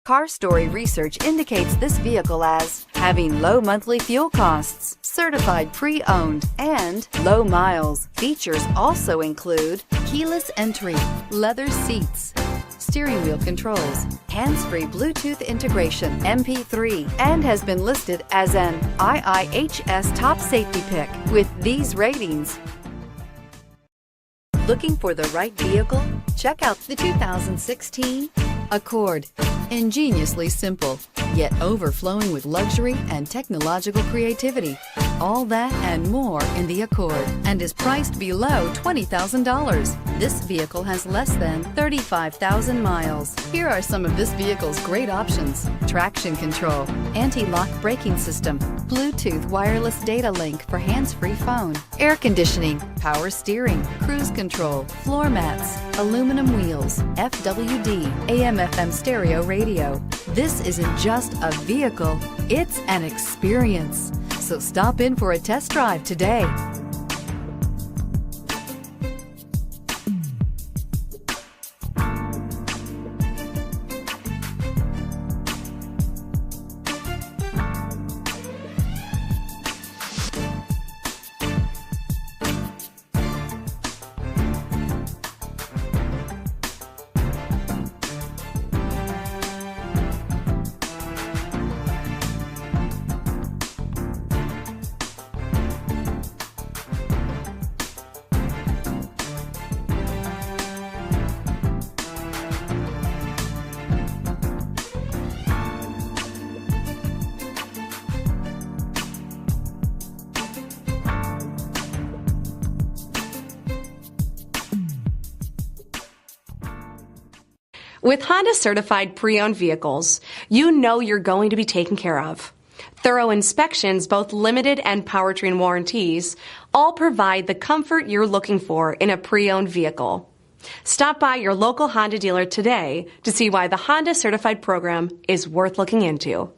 Car Story research indicates this vehicle as having low monthly fuel costs, certified pre-owned, and low miles. Features also include keyless entry, leather seats, steering wheel controls, hands-free Bluetooth integration, MP3, and has been listed as an IIHS top safety pick with these ratings. Looking for the right vehicle? Check out the 2016 Accord. Ingeniously simple, yet overflowing with luxury and technological creativity. All that and more in the Accord, and is priced below $20,000. This vehicle has less than 35,000 miles. Here are some of this vehicle's great options: traction control, anti-lock braking system, Bluetooth wireless data link for hands-free phone, air conditioning, power steering, cruise control, floor mats, aluminum wheels, FWD, AM/FM stereo radio. This isn't just a vehicle, it's an experience. So stop in for a test drive today. With Honda certified pre-owned vehicles, you know you're going to be taken care of. Thorough inspections, both limited and powertrain warranties, all provide the comfort you're looking for in a pre-owned vehicle. Stop by your local Honda dealer today to see why the Honda certified program is worth looking into.